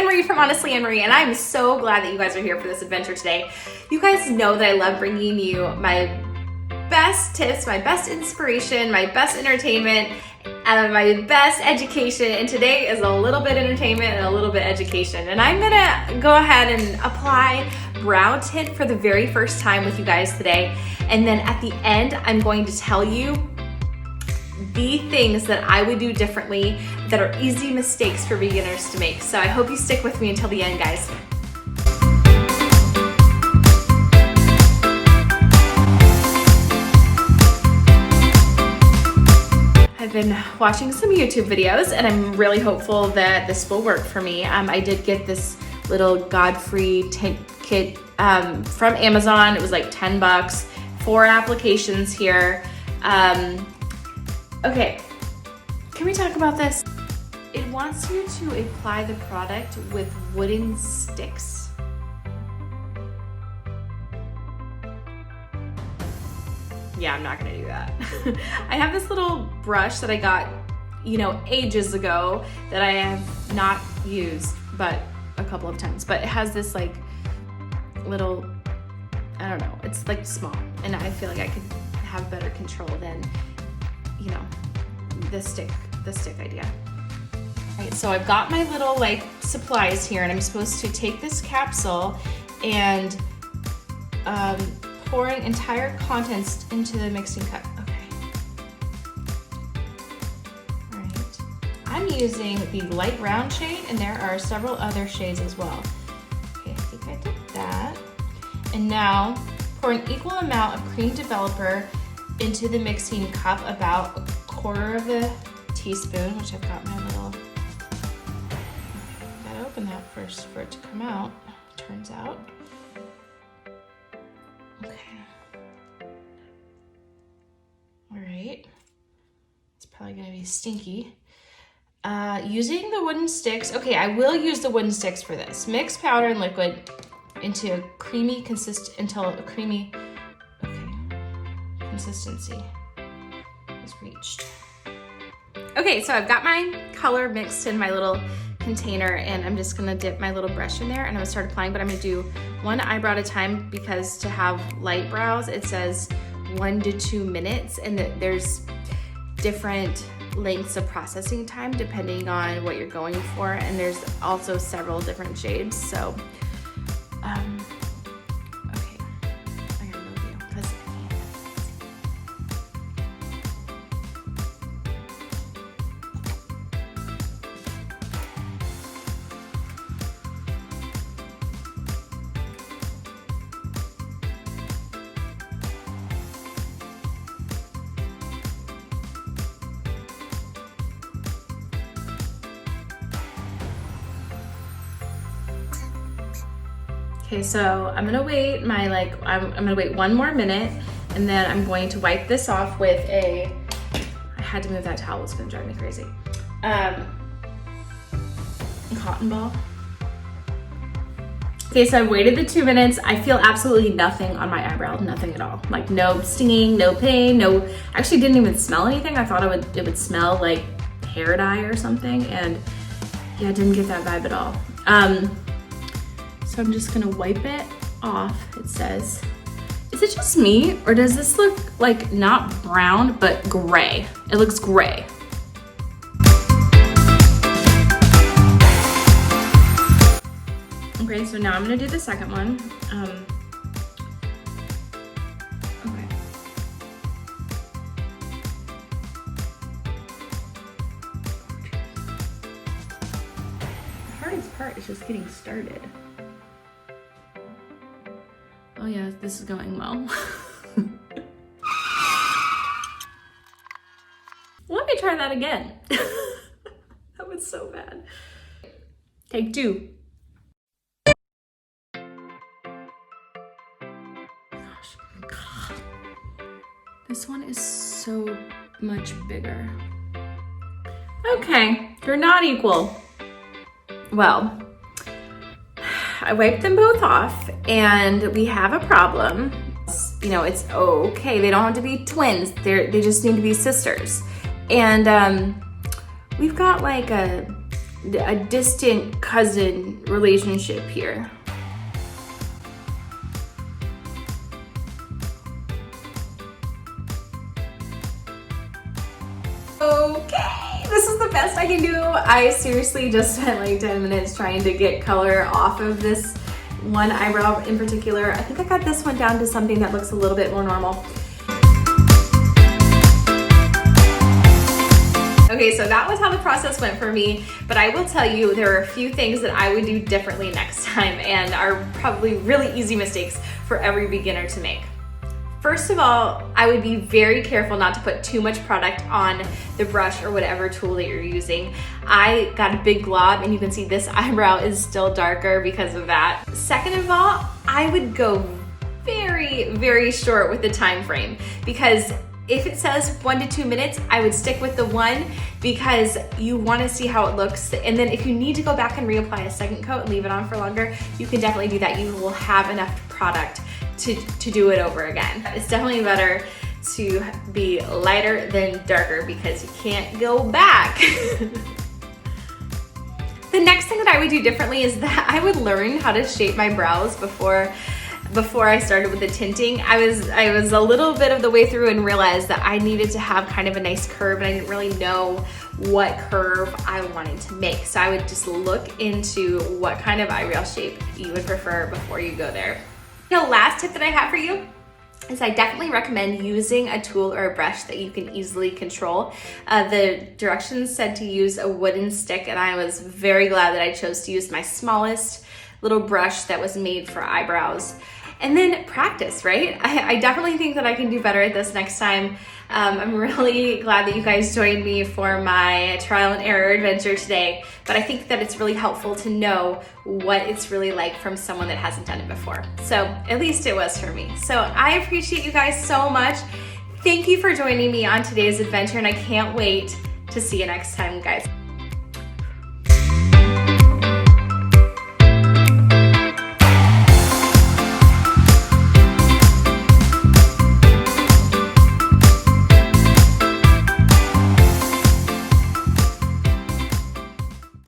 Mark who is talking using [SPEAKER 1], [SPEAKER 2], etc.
[SPEAKER 1] Anne-Marie from Honestly Anne-Marie, and I'm so glad that you guys are here for this adventure today. You guys know that I love bringing you my best tips, my best inspiration, my best entertainment, and my best education, and today is a little bit entertainment and a little bit education. And I'm gonna go ahead and apply brow tint for the very first time with you guys today, and then at the end I'm going to tell you the things that I would do differently that are easy mistakes for beginners to make. So I hope you stick with me until the end, guys. I've been watching some YouTube videos and I'm really hopeful that this will work for me. I did get this little Godfrey tint kit from Amazon. It was like 10 bucks, 4 applications here. Okay, can we talk about this? It wants you to apply the product with wooden sticks. Yeah, I'm not gonna do that. I have this little brush that I got, ages ago that I have not used, but a couple of times. But it has this like little, I don't know, it's like small, and I feel like I could have better control than, the stick idea. All right, so I've got my little like supplies here, and I'm supposed to take this capsule and pouring entire contents into the mixing cup. Okay. All right. I'm using the light brown shade, and there are several other shades as well. Okay, I think I did that. And now pour an equal amount of cream developer into the mixing cup, about a quarter of a teaspoon, which I've got my little, gotta open that first for it to come out, turns out. Okay. All right. It's probably gonna be stinky. Using the wooden sticks. Okay, I will use the wooden sticks for this. Mix powder and liquid into a creamy consistency is reached. Okay, so I've got my color mixed in my little container, and I'm just gonna dip my little brush in there and I'm gonna start applying, but I'm gonna do one eyebrow at a time, because to have light brows, it says 1 to 2 minutes, and there's different lengths of processing time depending on what you're going for, and there's also several different shades. So okay, I gotta move you because I can't. Okay, so I'm gonna wait I'm gonna wait 1 more minute, and then I'm going to wipe this off with I had to move that towel, it's gonna drive me crazy. Cotton ball. Okay, so I've waited the 2 minutes. I feel absolutely nothing on my eyebrow, nothing at all. Like no stinging, no pain, actually didn't even smell anything. I thought it would smell like hair dye or something, and yeah, I didn't get that vibe at all. So I'm just gonna wipe it off. It says, is it just me, or does this look like not brown, but gray? It looks gray. Okay, so now I'm gonna do the second one. Okay. The hardest part is just getting started. Oh yeah, this is going well. Let me try that again. That was so bad. Take 2. Gosh. This one is so much bigger. Okay, they're not equal. Well, I wiped them both off, and we have a problem. It's okay. They don't have to be twins. They just need to be sisters. And we've got like a a distant cousin relationship here. Okay, this is the best I can do. I seriously just spent like 10 minutes trying to get color off of this one eyebrow in particular. I think I got this one down to something that looks a little bit more normal. Okay, so that was how the process went for me, but I will tell you there are a few things that I would do differently next time and are probably really easy mistakes for every beginner to make. First of all, I would be very careful not to put too much product on the brush or whatever tool that you're using. I got a big glob and you can see this eyebrow is still darker because of that. Second of all, I would go very, very short with the time frame, because if it says 1 to 2 minutes, I would stick with the 1 because you want to see how it looks. And then if you need to go back and reapply a second coat and leave it on for longer, you can definitely do that. You will have enough product to do it over again. It's definitely better to be lighter than darker because you can't go back. The next thing that I would do differently is that I would learn how to shape my brows before I started with the tinting. I was a little bit of the way through and realized that I needed to have kind of a nice curve, and I didn't really know what curve I wanted to make. So I would just look into what kind of eyebrow shape you would prefer before you go there. The last tip that I have for you is I definitely recommend using a tool or a brush that you can easily control. The directions said to use a wooden stick, and I was very glad that I chose to use my smallest little brush that was made for eyebrows. And then practice, right? I definitely think that I can do better at this next time. I'm really glad that you guys joined me for my trial and error adventure today, but I think that it's really helpful to know what it's really like from someone that hasn't done it before. So at least it was for me. So I appreciate you guys so much. Thank you for joining me on today's adventure, and I can't wait to see you next time, guys.